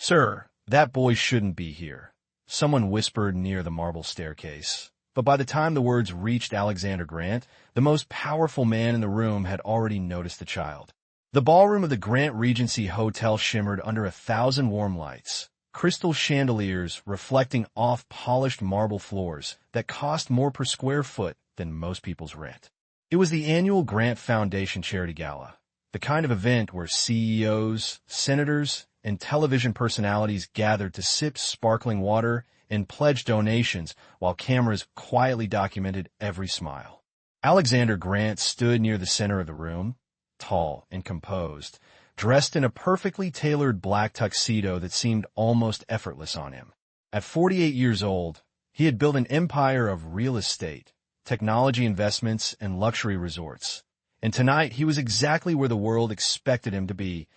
"Sir, that boy shouldn't be here," someone whispered near the marble staircase. But by the time the words reached Alexander Grant, the most powerful man in the room had already noticed the child. The ballroom of the Grant Regency Hotel shimmered under 1,000 warm lights, crystal chandeliers reflecting off polished marble floors that cost more per square foot than most people's rent. It was the annual Grant Foundation Charity Gala, the kind of event where CEOs, senators, and television personalities gathered to sip sparkling water and pledge donations while cameras quietly documented every smile. Alexander Grant stood near the center of the room, tall and composed, dressed in a perfectly tailored black tuxedo that seemed almost effortless on him. At 48 years old, he had built an empire of real estate, technology investments, and luxury resorts. And tonight he was exactly where the world expected him to be,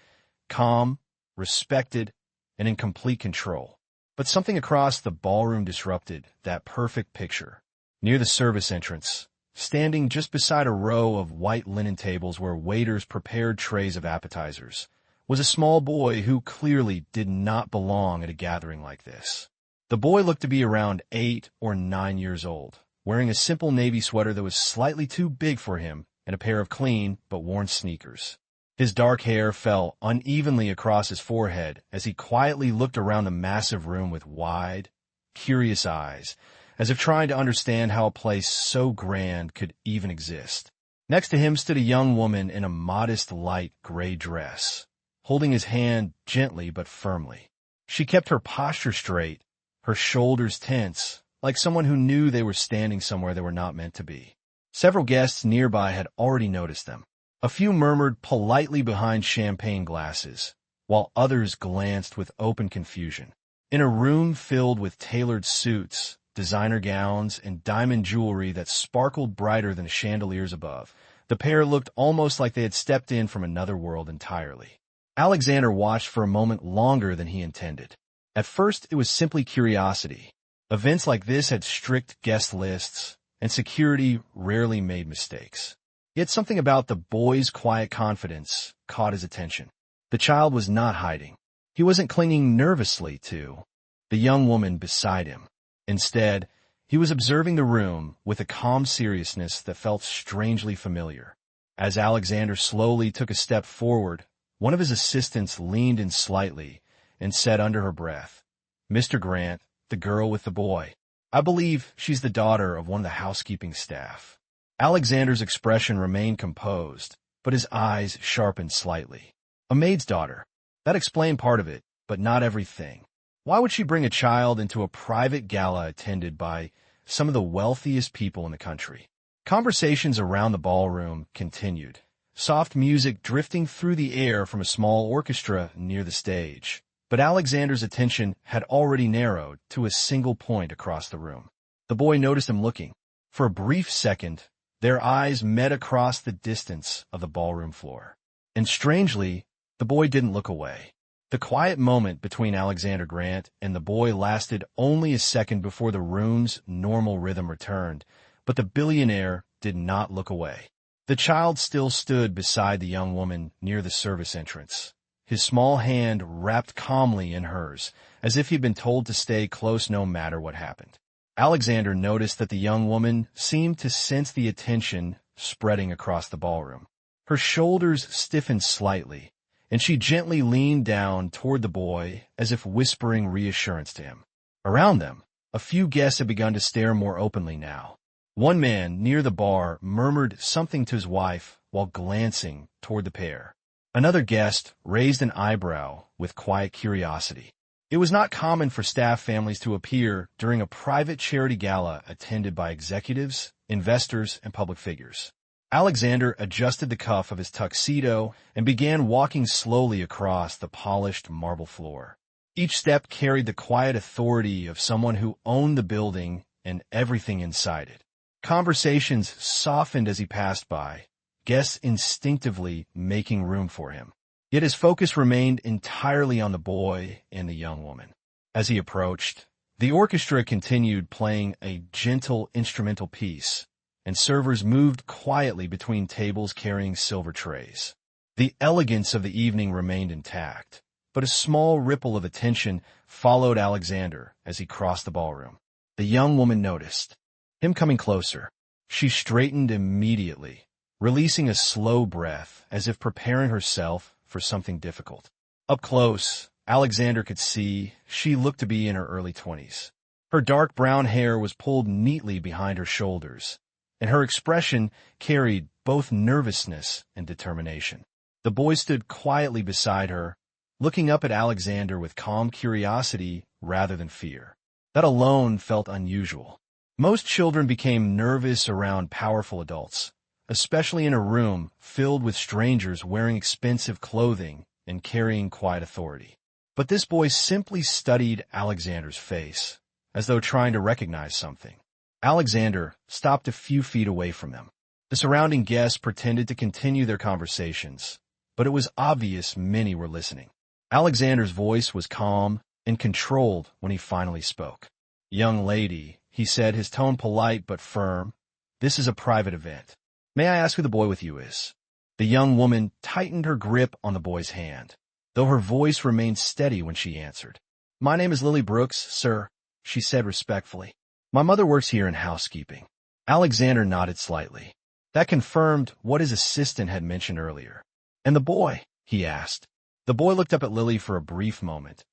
calm, respected, and in complete control. But something across the ballroom disrupted that perfect picture. Near the service entrance, standing just beside a row of white linen tables where waiters prepared trays of appetizers, was a small boy who clearly did not belong at a gathering like this. The boy looked to be around 8 or 9 years old, wearing a simple navy sweater that was slightly too big for him and a pair of clean but worn sneakers. His dark hair fell unevenly across his forehead as he quietly looked around the massive room with wide, curious eyes, as if trying to understand how a place so grand could even exist. Next to him stood a young woman in a modest light gray dress, holding his hand gently but firmly. She kept her posture straight, her shoulders tense, like someone who knew they were standing somewhere they were not meant to be. Several guests nearby had already noticed them. A few murmured politely behind champagne glasses, while others glanced with open confusion. In a room filled with tailored suits, designer gowns, and diamond jewelry that sparkled brighter than the chandeliers above, the pair looked almost like they had stepped in from another world entirely. Alexander watched for a moment longer than he intended. At first, it was simply curiosity. Events like this had strict guest lists, and security rarely made mistakes. Yet something about the boy's quiet confidence caught his attention. The child was not hiding. He wasn't clinging nervously to the young woman beside him. Instead, he was observing the room with a calm seriousness that felt strangely familiar. As Alexander slowly took a step forward, one of his assistants leaned in slightly and said under her breath, "Mr. Grant, the girl with the boy. I believe she's the daughter of one of the housekeeping staff." Alexander's expression remained composed, but his eyes sharpened slightly. A maid's daughter. That explained part of it, but not everything. Why would she bring a child into a private gala attended by some of the wealthiest people in the country? Conversations around the ballroom continued, soft music drifting through the air from a small orchestra near the stage. But Alexander's attention had already narrowed to a single point across the room. The boy noticed him looking. For a brief second, their eyes met across the distance of the ballroom floor. And strangely, the boy didn't look away. The quiet moment between Alexander Grant and the boy lasted only a second before the room's normal rhythm returned, but the billionaire did not look away. The child still stood beside the young woman near the service entrance, his small hand wrapped calmly in hers, as if he'd been told to stay close no matter what happened. Alexander noticed that the young woman seemed to sense the attention spreading across the ballroom. Her shoulders stiffened slightly, and she gently leaned down toward the boy as if whispering reassurance to him. Around them, a few guests had begun to stare more openly now. One man near the bar murmured something to his wife while glancing toward the pair. Another guest raised an eyebrow with quiet curiosity. It was not common for staff families to appear during a private charity gala attended by executives, investors, and public figures. Alexander adjusted the cuff of his tuxedo and began walking slowly across the polished marble floor. Each step carried the quiet authority of someone who owned the building and everything inside it. Conversations softened as he passed by, guests instinctively making room for him. Yet his focus remained entirely on the boy and the young woman. As he approached, the orchestra continued playing a gentle instrumental piece, and servers moved quietly between tables carrying silver trays. The elegance of the evening remained intact, but a small ripple of attention followed Alexander as he crossed the ballroom. The young woman noticed him coming closer. She straightened immediately, releasing a slow breath as if preparing herself for something difficult. Up close, Alexander could see she looked to be in her early 20s. Her dark brown hair was pulled neatly behind her shoulders, and her expression carried both nervousness and determination. The boy stood quietly beside her, looking up at Alexander with calm curiosity rather than fear. That alone felt unusual. Most children became nervous around powerful adults, especially in a room filled with strangers wearing expensive clothing and carrying quiet authority. But this boy simply studied Alexander's face, as though trying to recognize something. Alexander stopped a few feet away from them. The surrounding guests pretended to continue their conversations, but it was obvious many were listening. Alexander's voice was calm and controlled when he finally spoke. "Young lady," he said, his tone polite but firm, "this is a private event. May I ask who the boy with you is?" The young woman tightened her grip on the boy's hand, though her voice remained steady when she answered. "My name is Lily Brooks, sir," she said respectfully. "My mother works here in housekeeping." Alexander nodded slightly. That confirmed what his assistant had mentioned earlier. "And the boy?" he asked. The boy looked up at Lily for a brief moment,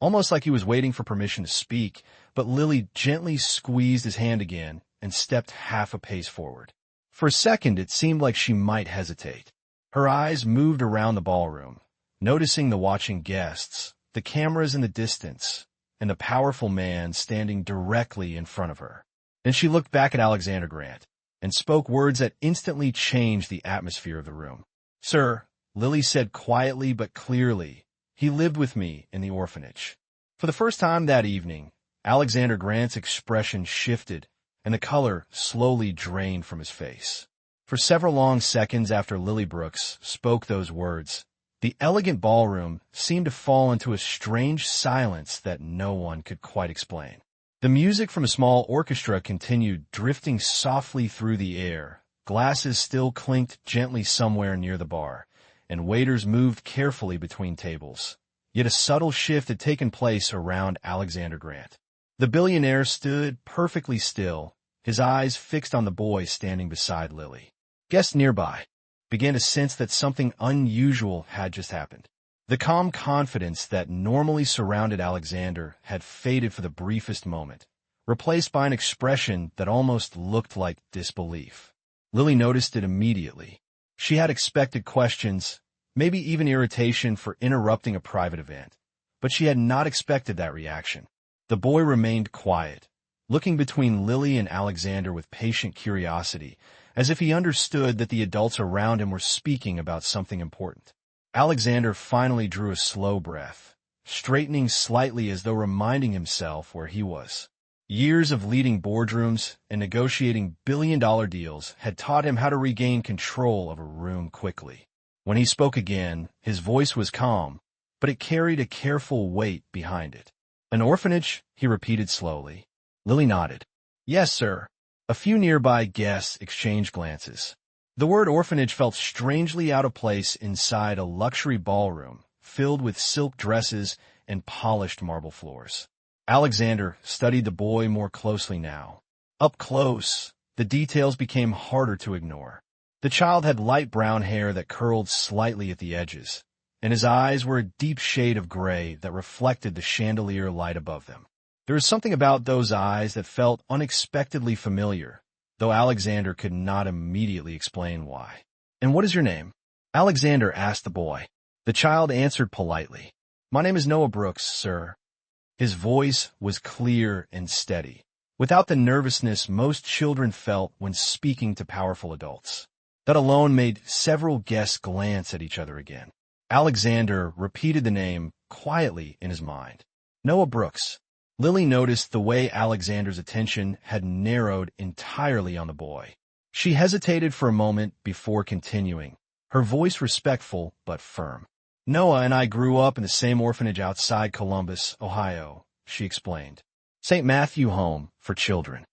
almost like he was waiting for permission to speak, but Lily gently squeezed his hand again and stepped half a pace forward. For a second, it seemed like she might hesitate. Her eyes moved around the ballroom, noticing the watching guests, the cameras in the distance, and the powerful man standing directly in front of her. Then she looked back at Alexander Grant and spoke words that instantly changed the atmosphere of the room. "Sir," Lily said quietly but clearly, "he lived with me in the orphanage." For the first time that evening, Alexander Grant's expression shifted, and the color slowly drained from his face. For several long seconds after Lily Brooks spoke those words, the elegant ballroom seemed to fall into a strange silence that no one could quite explain. The music from a small orchestra continued drifting softly through the air. Glasses still clinked gently somewhere near the bar, and waiters moved carefully between tables. Yet a subtle shift had taken place around Alexander Grant. The billionaire stood perfectly still, his eyes fixed on the boy standing beside Lily. Guests nearby began to sense that something unusual had just happened. The calm confidence that normally surrounded Alexander had faded for the briefest moment, replaced by an expression that almost looked like disbelief. Lily noticed it immediately. She had expected questions, maybe even irritation for interrupting a private event, but she had not expected that reaction. The boy remained quiet, looking between Lily and Alexander with patient curiosity, as if he understood that the adults around him were speaking about something important. Alexander finally drew a slow breath, straightening slightly as though reminding himself where he was. Years of leading boardrooms and negotiating billion-dollar deals had taught him how to regain control of a room quickly. When he spoke again, his voice was calm, but it carried a careful weight behind it. "An orphanage?" he repeated slowly. Lily nodded. "Yes, sir." A few nearby guests exchanged glances. The word orphanage felt strangely out of place inside a luxury ballroom filled with silk dresses and polished marble floors. Alexander studied the boy more closely now. Up close, the details became harder to ignore. The child had light brown hair that curled slightly at the edges, and his eyes were a deep shade of gray that reflected the chandelier light above them. There was something about those eyes that felt unexpectedly familiar, though Alexander could not immediately explain why. "And what is your name?" Alexander asked the boy. The child answered politely. "My name is Noah Brooks, sir." His voice was clear and steady, without the nervousness most children felt when speaking to powerful adults. That alone made several guests glance at each other again. Alexander repeated the name quietly in his mind. "Noah Brooks." Lily noticed the way Alexander's attention had narrowed entirely on the boy. She hesitated for a moment before continuing, her voice respectful but firm. "Noah and I grew up in the same orphanage outside Columbus, Ohio," she explained. "St. Matthew Home for Children."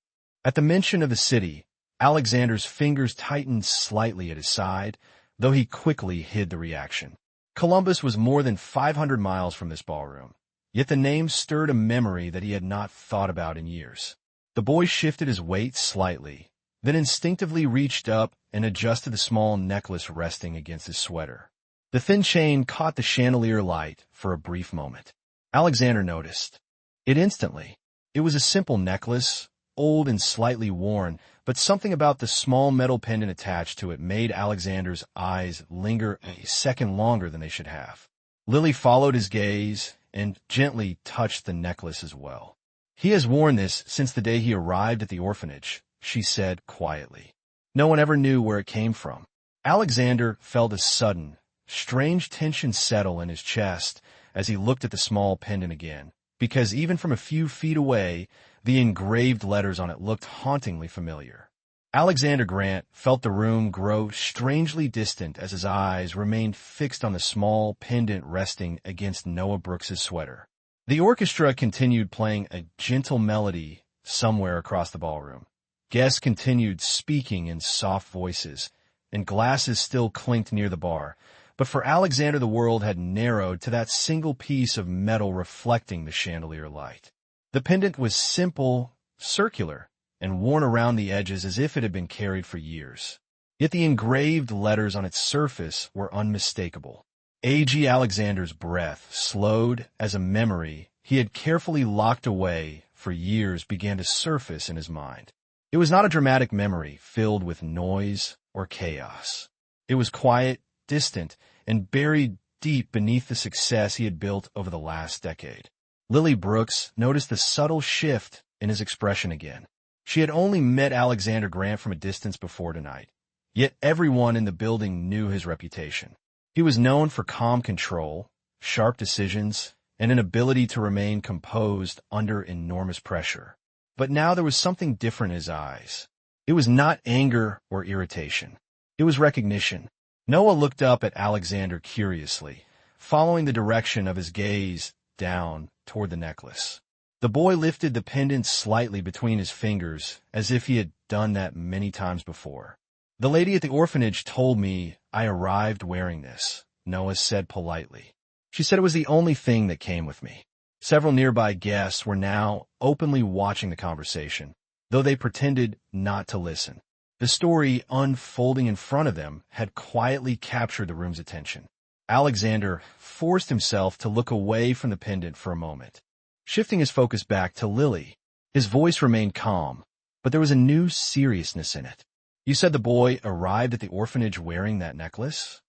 At the mention of the city, Alexander's fingers tightened slightly at his side, though he quickly hid the reaction. Columbus was more than 500 miles from this ballroom, yet the name stirred a memory that he had not thought about in years. The boy shifted his weight slightly, then instinctively reached up and adjusted the small necklace resting against his sweater. The thin chain caught the chandelier light for a brief moment. Alexander noticed it instantly. It was a simple necklace, old and slightly worn, but something about the small metal pendant attached to it made Alexander's eyes linger a second longer than they should have. Lily followed his gaze and gently touched the necklace as well. "He has worn this since the day he arrived at the orphanage," she said quietly. "No one ever knew where it came from." Alexander felt a sudden, strange tension settle in his chest as he looked at the small pendant again, because even from a few feet away, the engraved letters on it looked hauntingly familiar. Alexander Grant felt the room grow strangely distant as his eyes remained fixed on the small pendant resting against Noah Brooks's sweater. The orchestra continued playing a gentle melody somewhere across the ballroom. Guests continued speaking in soft voices, and glasses still clinked near the bar. But for Alexander, the world had narrowed to that single piece of metal reflecting the chandelier light. The pendant was simple, circular, and worn around the edges as if it had been carried for years. Yet the engraved letters on its surface were unmistakable. A.G. Alexander's breath slowed as a memory he had carefully locked away for years began to surface in his mind. It was not a dramatic memory filled with noise or chaos. It was quiet, distant, and buried deep beneath the success he had built over the last decade. Lily Brooks noticed the subtle shift in his expression again. She had only met Alexander Grant from a distance before tonight, yet everyone in the building knew his reputation. He was known for calm control, sharp decisions, and an ability to remain composed under enormous pressure. But now there was something different in his eyes. It was not anger or irritation. It was recognition. Noah looked up at Alexander curiously, following the direction of his gaze down toward the necklace. The boy lifted the pendant slightly between his fingers, as if he had done that many times before. "The lady at the orphanage told me I arrived wearing this," Noah said politely. "She said it was the only thing that came with me." Several nearby guests were now openly watching the conversation, though they pretended not to listen. The story unfolding in front of them had quietly captured the room's attention. Alexander forced himself to look away from the pendant for a moment, shifting his focus back to Lily. His voice remained calm, but there was a new seriousness in it. "You said the boy arrived at the orphanage wearing that necklace?"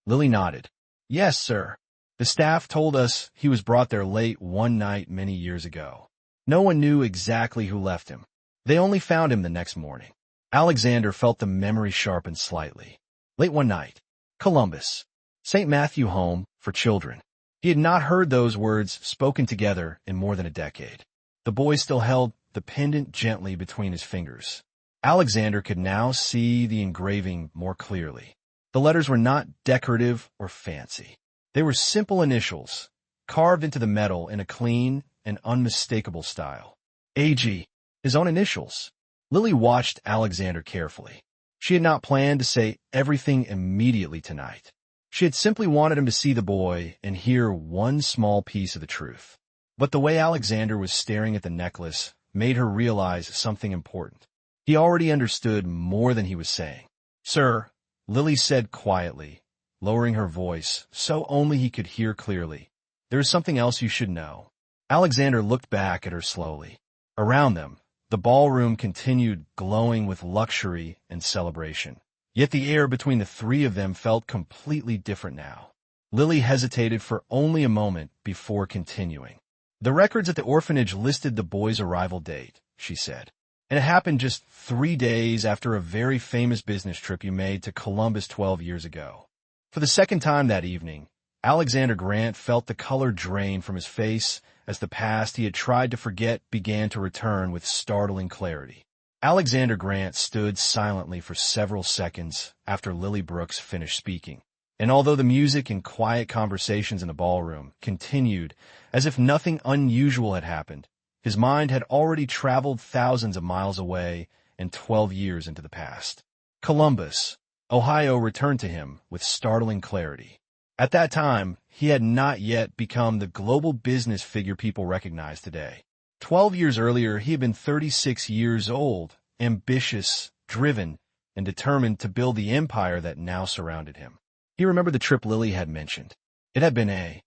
Lily nodded. "Yes, sir. The staff told us he was brought there late one night many years ago. No one knew exactly who left him. They only found him the next morning." Alexander felt the memory sharpen slightly. Late one night. Columbus. St. Matthew Home for Children. He had not heard those words spoken together in more than a decade. The boy still held the pendant gently between his fingers. Alexander could now see the engraving more clearly. The letters were not decorative or fancy. They were simple initials, carved into the metal in a clean and unmistakable style. A.G., his own initials. Lily watched Alexander carefully. She had not planned to say everything immediately tonight. She had simply wanted him to see the boy and hear one small piece of the truth. But the way Alexander was staring at the necklace made her realize something important. He already understood more than he was saying. "Sir," Lily said quietly, lowering her voice so only he could hear clearly, "there is something else you should know." Alexander looked back at her slowly. Around them, the ballroom continued glowing with luxury and celebration. Yet the air between the three of them felt completely different now. Lily hesitated for only a moment before continuing. "The records at the orphanage listed the boy's arrival date," she said. "And it happened just 3 days after a very famous business trip you made to Columbus 12 years ago." For the second time that evening, Alexander Grant felt the color drain from his face as the past he had tried to forget began to return with startling clarity. Alexander Grant stood silently for several seconds after Lily Brooks finished speaking, and although the music and quiet conversations in the ballroom continued as if nothing unusual had happened, his mind had already traveled thousands of miles away and 12 years into the past. Columbus, Ohio returned to him with startling clarity. At that time, he had not yet become the global business figure people recognize today. 12 years earlier, he had been 36 years old, ambitious, driven, and determined to build the empire that now surrounded him. He remembered the trip Lily had mentioned. It had been a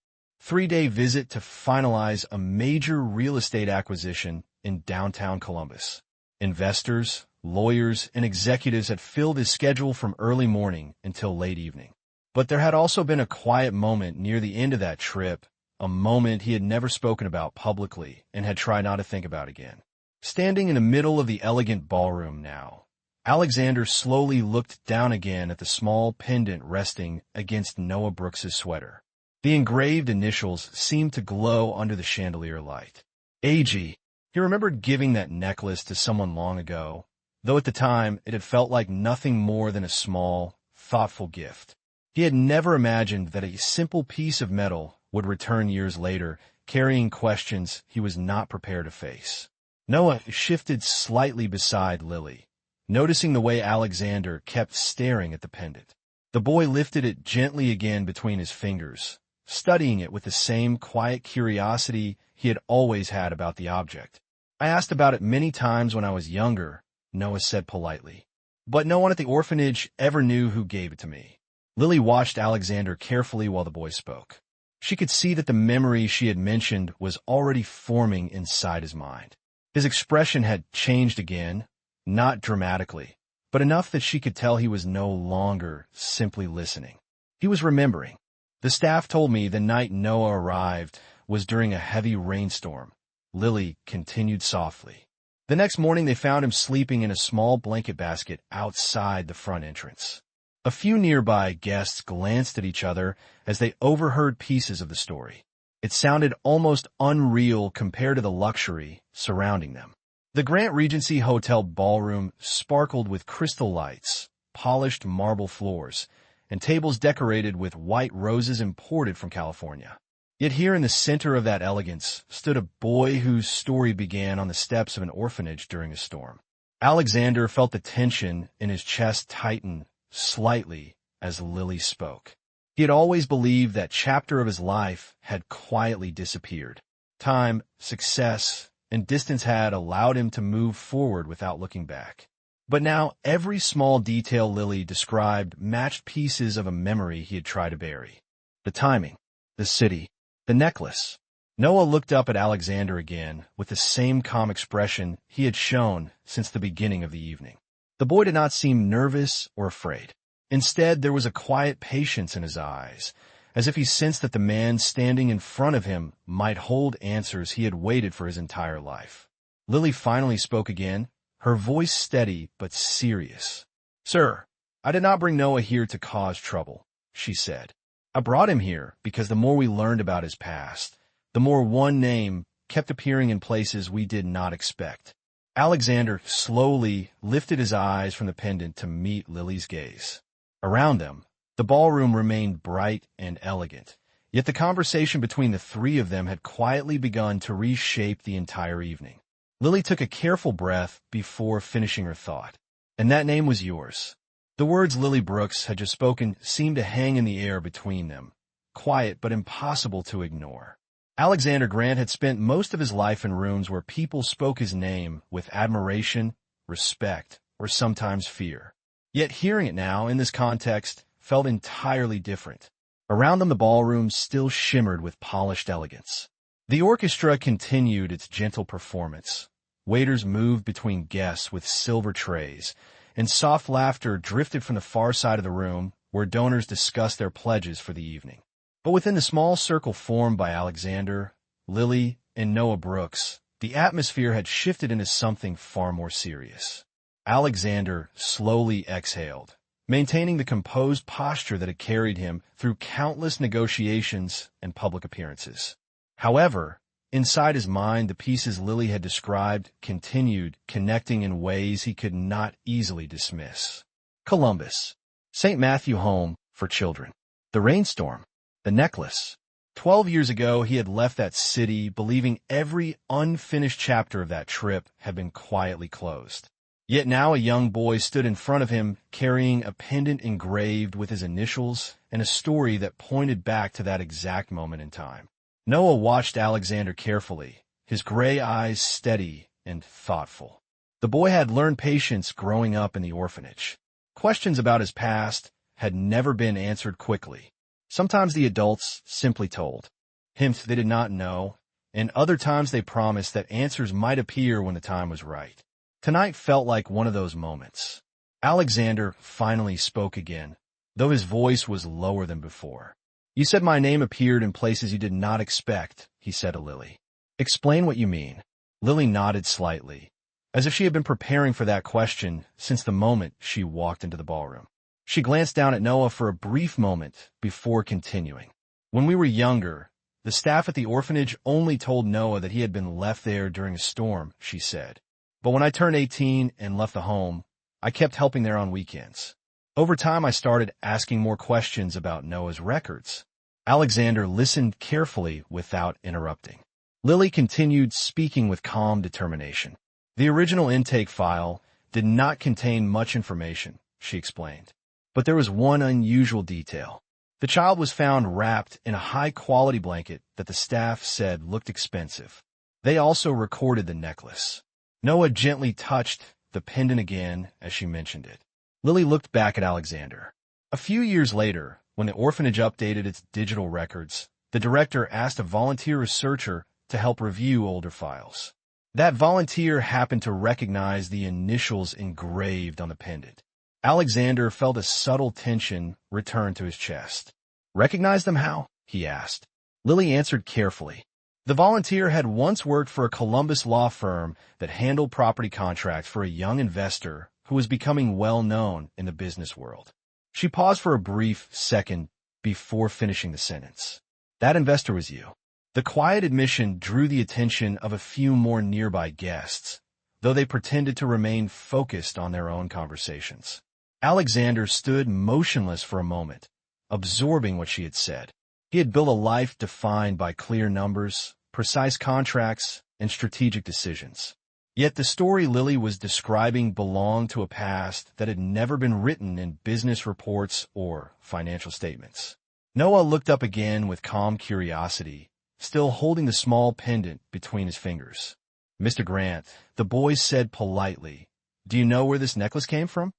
3-day visit to finalize a major real estate acquisition in downtown Columbus. Investors, lawyers, and executives had filled his schedule from early morning until late evening. But there had also been a quiet moment near the end of that trip, a moment he had never spoken about publicly and had tried not to think about again. Standing in the middle of the elegant ballroom now, Alexander slowly looked down again at the small pendant resting against Noah Brooks's sweater. The engraved initials seemed to glow under the chandelier light. AG. He remembered giving that necklace to someone long ago, though at the time it had felt like nothing more than a small, thoughtful gift. He had never imagined that a simple piece of metal would return years later, carrying questions he was not prepared to face. Noah shifted slightly beside Lily, noticing the way Alexander kept staring at the pendant. The boy lifted it gently again between his fingers, studying it with the same quiet curiosity he had always had about the object. I asked about it many times when I was younger, Noah said politely, but no one at the orphanage ever knew who gave it to me. Lily watched Alexander carefully while the boy spoke. She could see that the memory she had mentioned was already forming inside his mind. His expression had changed again, not dramatically, but enough that she could tell he was no longer simply listening. He was remembering. The staff told me the night Noah arrived was during a heavy rainstorm. Lily continued softly. The next morning they found him sleeping in a small blanket basket outside the front entrance. A few nearby guests glanced at each other as they overheard pieces of the story. It sounded almost unreal compared to the luxury surrounding them. The Grant Regency Hotel ballroom sparkled with crystal lights, polished marble floors, and tables decorated with white roses imported from California. Yet here in the center of that elegance stood a boy whose story began on the steps of an orphanage during a storm. Alexander felt the tension in his chest tighten slightly as Lily spoke. He had always believed that chapter of his life had quietly disappeared. Time, success, and distance had allowed him to move forward without looking back. But now every small detail Lily described matched pieces of a memory he had tried to bury. The timing, the city, the necklace. Noah looked up at Alexander again with the same calm expression he had shown since the beginning of the evening. The boy did not seem nervous or afraid. Instead, there was a quiet patience in his eyes, as if he sensed that the man standing in front of him might hold answers he had waited for his entire life. Lily finally spoke again, her voice steady but serious. "Sir, I did not bring Noah here to cause trouble," she said. "I brought him here because the more we learned about his past, the more one name kept appearing in places we did not expect." Alexander slowly lifted his eyes from the pendant to meet Lily's gaze. Around them, the ballroom remained bright and elegant, yet the conversation between the three of them had quietly begun to reshape the entire evening. Lily took a careful breath before finishing her thought. "And that name was yours." The words Lily Brooks had just spoken seemed to hang in the air between them, quiet but impossible to ignore. Alexander Grant had spent most of his life in rooms where people spoke his name with admiration, respect, or sometimes fear. Yet hearing it now, in this context, felt entirely different. Around them the ballroom still shimmered with polished elegance. The orchestra continued its gentle performance. Waiters moved between guests with silver trays, and soft laughter drifted from the far side of the room where donors discussed their pledges for the evening. But within the small circle formed by Alexander, Lily, and Noah Brooks, the atmosphere had shifted into something far more serious. Alexander slowly exhaled, maintaining the composed posture that had carried him through countless negotiations and public appearances. However, inside his mind, the pieces Lily had described continued connecting in ways he could not easily dismiss. Columbus, St. Matthew Home for Children, the rainstorm, the necklace. 12 years ago, he had left that city believing every unfinished chapter of that trip had been quietly closed. Yet now a young boy stood in front of him carrying a pendant engraved with his initials and a story that pointed back to that exact moment in time. Noah watched Alexander carefully, his gray eyes steady and thoughtful. The boy had learned patience growing up in the orphanage. Questions about his past had never been answered quickly. Sometimes the adults simply told him they did not know, and other times they promised that answers might appear when the time was right. Tonight felt like one of those moments. Alexander finally spoke again, though his voice was lower than before. "You said my name appeared in places you did not expect," he said to Lily. "Explain what you mean." Lily nodded slightly, as if she had been preparing for that question since the moment she walked into the ballroom. She glanced down at Noah for a brief moment before continuing. "When we were younger, the staff at the orphanage only told Noah that he had been left there during a storm," she said. "But when I turned 18 and left the home, I kept helping there on weekends. Over time, I started asking more questions about Noah's records." Alexander listened carefully without interrupting. Lily continued speaking with calm determination. "The original intake file did not contain much information," she explained. "But there was one unusual detail. The child was found wrapped in a high-quality blanket that the staff said looked expensive. They also recorded the necklace." Noah gently touched the pendant again as she mentioned it. Lily looked back at Alexander. A few years later, when the orphanage updated its digital records, the director asked a volunteer researcher to help review older files. That volunteer happened to recognize the initials engraved on the pendant. Alexander felt a subtle tension return to his chest. "Recognize them how?" he asked. Lily answered carefully. The volunteer had once worked for a Columbus law firm that handled property contracts for a young investor who was becoming well-known in the business world. She paused for a brief second before finishing the sentence. "That investor was you." The quiet admission drew the attention of a few more nearby guests, though they pretended to remain focused on their own conversations. Alexander stood motionless for a moment, absorbing what she had said. He had built a life defined by clear numbers, precise contracts, and strategic decisions. Yet the story Lily was describing belonged to a past that had never been written in business reports or financial statements. Noah looked up again with calm curiosity, still holding the small pendant between his fingers. "Mr. Grant," the boy said politely, "do you know where this necklace came from?"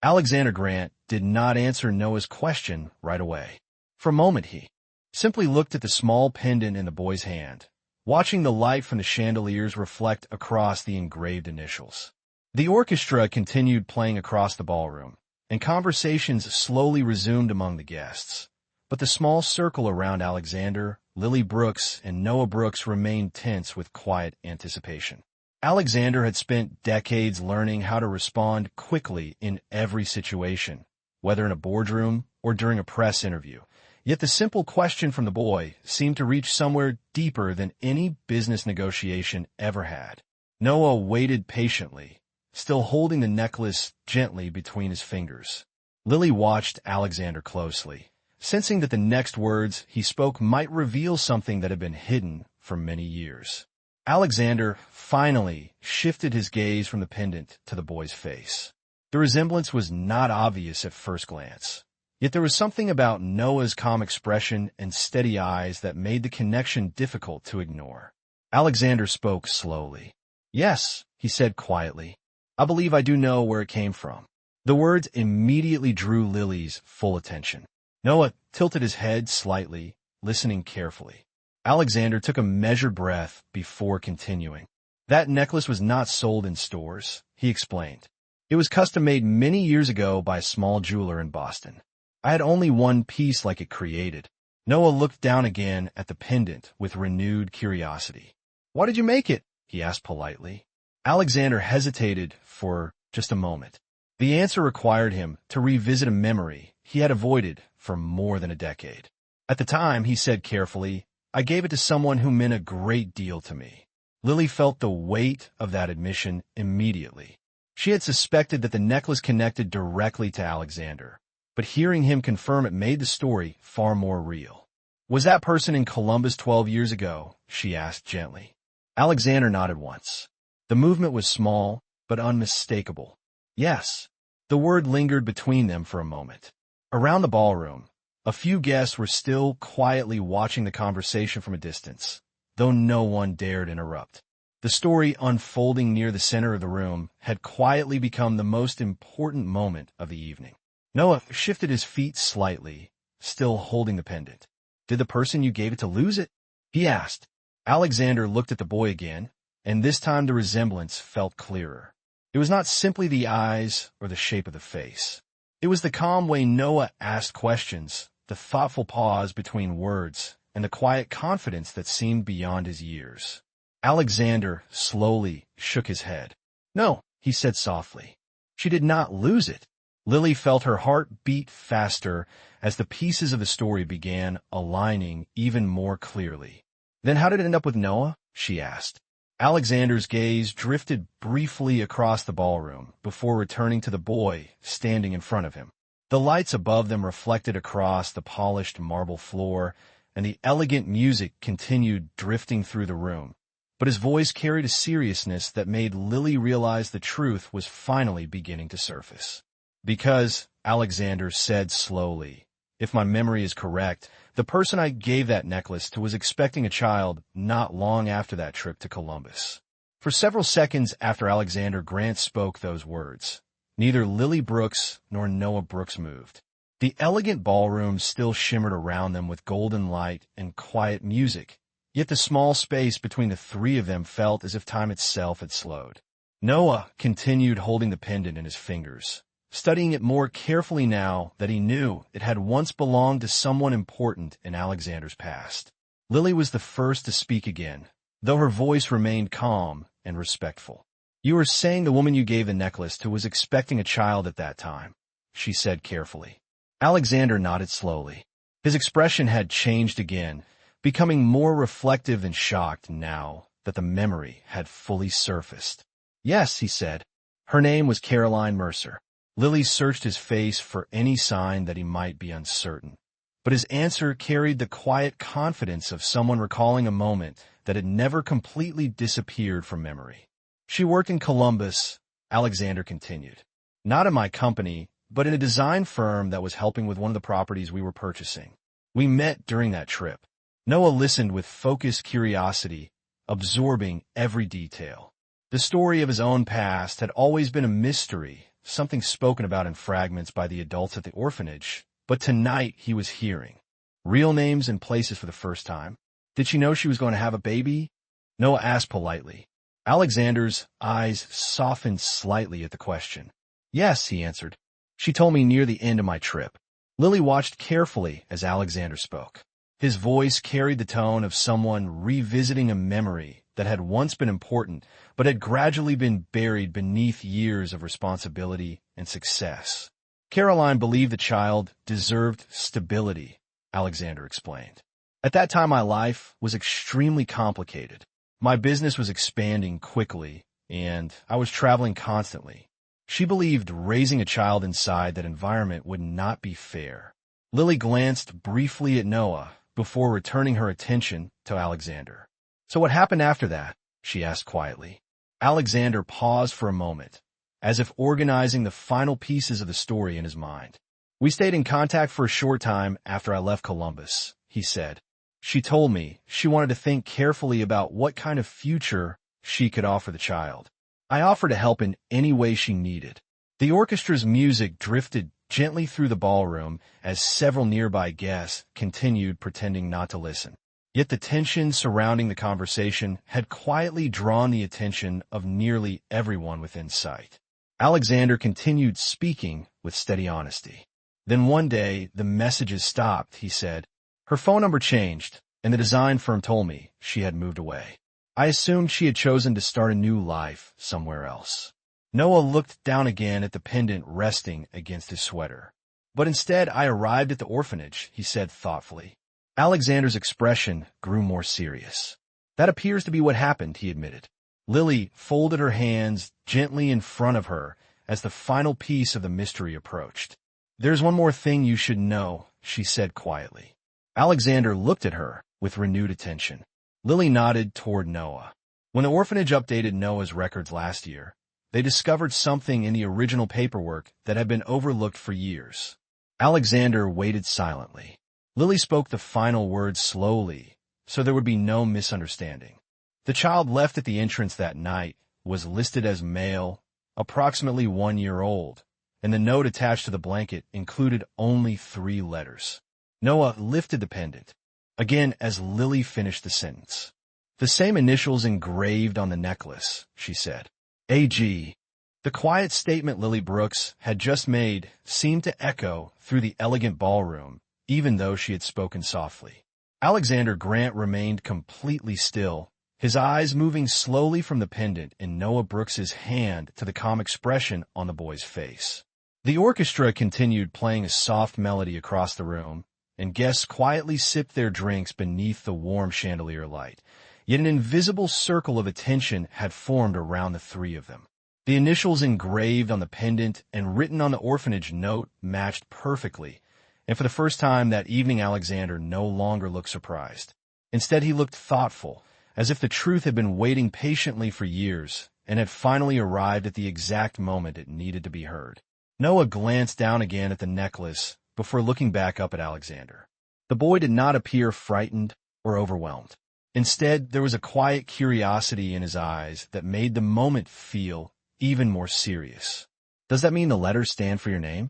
Alexander Grant did not answer Noah's question right away. For a moment he simply looked at the small pendant in the boy's hand, watching the light from the chandeliers reflect across the engraved initials. The orchestra continued playing across the ballroom, and conversations slowly resumed among the guests. But the small circle around Alexander, Lily Brooks, and Noah Brooks remained tense with quiet anticipation. Alexander had spent decades learning how to respond quickly in every situation, whether in a boardroom or during a press interview. Yet the simple question from the boy seemed to reach somewhere deeper than any business negotiation ever had. Noah waited patiently, still holding the necklace gently between his fingers. Lily watched Alexander closely, sensing that the next words he spoke might reveal something that had been hidden for many years. Alexander finally shifted his gaze from the pendant to the boy's face. The resemblance was not obvious at first glance. Yet there was something about Noah's calm expression and steady eyes that made the connection difficult to ignore. Alexander spoke slowly. "Yes," he said quietly. "I believe I do know where it came from." The words immediately drew Lily's full attention. Noah tilted his head slightly, listening carefully. Alexander took a measured breath before continuing. "That necklace was not sold in stores," he explained. "It was custom-made many years ago by a small jeweler in Boston. I had only one piece like it created." Noah looked down again at the pendant with renewed curiosity. "Why did you make it?" he asked politely. Alexander hesitated for just a moment. The answer required him to revisit a memory he had avoided for more than a decade. At the time, he said carefully, "I gave it to someone who meant a great deal to me." Lily felt the weight of that admission immediately. She had suspected that the necklace connected directly to Alexander, but hearing him confirm it made the story far more real. "Was that person in Columbus 12 years ago?" she asked gently. Alexander nodded once. The movement was small, but unmistakable. Yes. The word lingered between them for a moment. Around the ballroom, a few guests were still quietly watching the conversation from a distance, though no one dared interrupt. The story unfolding near the center of the room had quietly become the most important moment of the evening. Noah shifted his feet slightly, still holding the pendant. "Did the person you gave it to lose it?" he asked. Alexander looked at the boy again, and this time the resemblance felt clearer. It was not simply the eyes or the shape of the face. It was the calm way Noah asked questions, the thoughtful pause between words, and the quiet confidence that seemed beyond his years. Alexander slowly shook his head. "No," he said softly. "She did not lose it." Lily felt her heart beat faster as the pieces of the story began aligning even more clearly. "Then how did it end up with Noah?" she asked. Alexander's gaze drifted briefly across the ballroom before returning to the boy standing in front of him. The lights above them reflected across the polished marble floor, and the elegant music continued drifting through the room. But his voice carried a seriousness that made Lily realize the truth was finally beginning to surface. "Because," Alexander said slowly, "if my memory is correct, the person I gave that necklace to was expecting a child not long after that trip to Columbus." For several seconds after Alexander Grant spoke those words, neither Lily Brooks nor Noah Brooks moved. The elegant ballroom still shimmered around them with golden light and quiet music, yet the small space between the three of them felt as if time itself had slowed. Noah continued holding the pendant in his fingers, studying it more carefully now that he knew it had once belonged to someone important in Alexander's past. Lily was the first to speak again, though her voice remained calm and respectful. "You were saying the woman you gave the necklace to was expecting a child at that time," she said carefully. Alexander nodded slowly. His expression had changed again, becoming more reflective and shocked now that the memory had fully surfaced. "Yes," he said. "Her name was Caroline Mercer." Lily searched his face for any sign that he might be uncertain, but his answer carried the quiet confidence of someone recalling a moment that had never completely disappeared from memory. "She worked in Columbus," Alexander continued. "Not in my company, but in a design firm that was helping with one of the properties we were purchasing. We met during that trip." Noah listened with focused curiosity, absorbing every detail. The story of his own past had always been a mystery, something spoken about in fragments by the adults at the orphanage, but tonight he was hearing real names and places for the first time. "Did she know she was going to have a baby?" Noah asked politely. Alexander's eyes softened slightly at the question. "Yes," he answered. "She told me near the end of my trip." Lily watched carefully as Alexander spoke. His voice carried the tone of someone revisiting a memory that had once been important, but had gradually been buried beneath years of responsibility and success. "Caroline believed the child deserved stability," Alexander explained. "At that time, my life was extremely complicated. My business was expanding quickly, and I was traveling constantly. She believed raising a child inside that environment would not be fair." Lily glanced briefly at Noah before returning her attention to Alexander. "So what happened after that?" she asked quietly. Alexander paused for a moment, as if organizing the final pieces of the story in his mind. "We stayed in contact for a short time after I left Columbus," he said. "She told me she wanted to think carefully about what kind of future she could offer the child. I offered to help in any way she needed." The orchestra's music drifted gently through the ballroom as several nearby guests continued pretending not to listen. Yet the tension surrounding the conversation had quietly drawn the attention of nearly everyone within sight. Alexander continued speaking with steady honesty. "Then one day, the messages stopped," he said. "Her phone number changed, and the design firm told me she had moved away. I assumed she had chosen to start a new life somewhere else." Noah looked down again at the pendant resting against his sweater. "But instead, I arrived at the orphanage," he said thoughtfully. Alexander's expression grew more serious. "That appears to be what happened," he admitted. Lily folded her hands gently in front of her as the final piece of the mystery approached. "There's one more thing you should know," she said quietly. Alexander looked at her with renewed attention. Lily nodded toward Noah. "When the orphanage updated Noah's records last year, They discovered something in the original paperwork that had been overlooked for years. Alexander waited silently. Lily spoke the final words slowly, so there would be no misunderstanding. The child left at the entrance that night was listed as male, approximately 1 year old, and the note attached to the blanket included only 3 letters. Noah lifted the pendant, again as Lily finished the sentence. "The same initials engraved on the necklace," she said. A.G. The quiet statement Lily Brooks had just made seemed to echo through the elegant ballroom, even though she had spoken softly. Alexander Grant remained completely still, his eyes moving slowly from the pendant in Noah Brooks's hand to the calm expression on the boy's face. The orchestra continued playing a soft melody across the room, and guests quietly sipped their drinks beneath the warm chandelier light. Yet an invisible circle of attention had formed around the 3 of them. The initials engraved on the pendant and written on the orphanage note matched perfectly, and for the first time that evening Alexander no longer looked surprised. Instead he looked thoughtful, as if the truth had been waiting patiently for years and had finally arrived at the exact moment it needed to be heard. Noah glanced down again at the necklace before looking back up at Alexander. The boy did not appear frightened or overwhelmed. Instead, there was a quiet curiosity in his eyes that made the moment feel even more serious. "Does that mean the letters stand for your name?"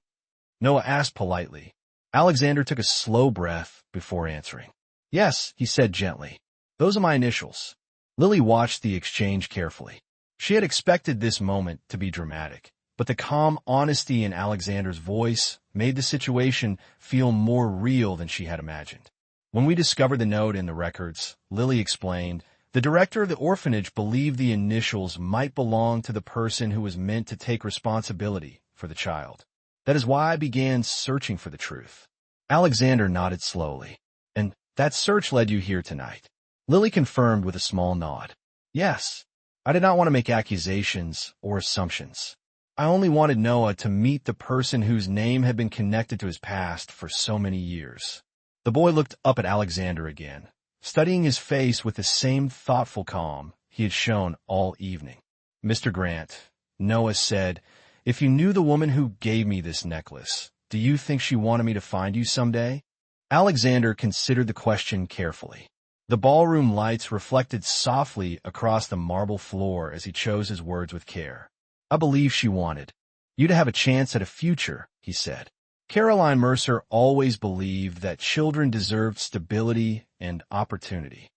Noah asked politely. Alexander took a slow breath before answering. "Yes," he said gently. "Those are my initials." Lily watched the exchange carefully. She had expected this moment to be dramatic, but the calm honesty in Alexander's voice made the situation feel more real than she had imagined. "When we discovered the note in the records," Lily explained, "the director of the orphanage believed the initials might belong to the person who was meant to take responsibility for the child. That is why I began searching for the truth." Alexander nodded slowly. "And that search led you here tonight?" Lily confirmed with a small nod. "Yes. I did not want to make accusations or assumptions. I only wanted Noah to meet the person whose name had been connected to his past for so many years." The boy looked up at Alexander again, studying his face with the same thoughtful calm he had shown all evening. "Mr. Grant," Noah said, "if you knew the woman who gave me this necklace, do you think she wanted me to find you someday?" Alexander considered the question carefully. The ballroom lights reflected softly across the marble floor as he chose his words with care. "I believe she wanted you to have a chance at a future," he said. Caroline Mercer always believed that children deserved stability and opportunity.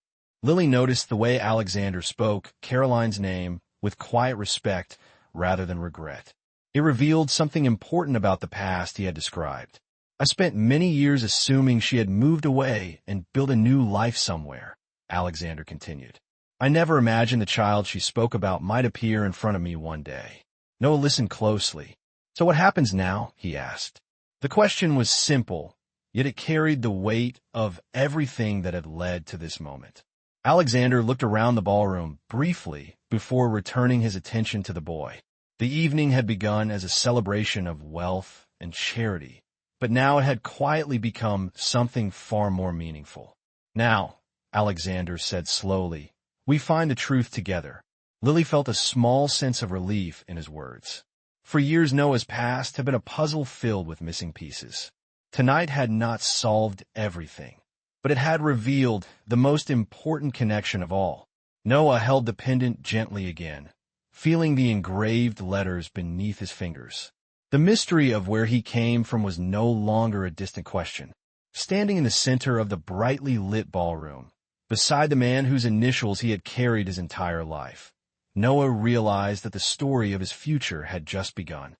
Lily noticed the way Alexander spoke Caroline's name with quiet respect rather than regret. It revealed something important about the past he had described. "I spent many years assuming she had moved away and built a new life somewhere," Alexander continued. "I never imagined the child she spoke about might appear in front of me one day." Noah listened closely. "So what happens now?" he asked. The question was simple, yet it carried the weight of everything that had led to this moment. Alexander looked around the ballroom briefly before returning his attention to the boy. The evening had begun as a celebration of wealth and charity, but now it had quietly become something far more meaningful. "Now," Alexander said slowly, "we find the truth together." Lily felt a small sense of relief in his words. For years, Noah's past had been a puzzle filled with missing pieces. Tonight had not solved everything, but it had revealed the most important connection of all. Noah held the pendant gently again, feeling the engraved letters beneath his fingers. The mystery of where he came from was no longer a distant question. Standing in the center of the brightly lit ballroom, beside the man whose initials he had carried his entire life, Noah realized that the story of his future had just begun.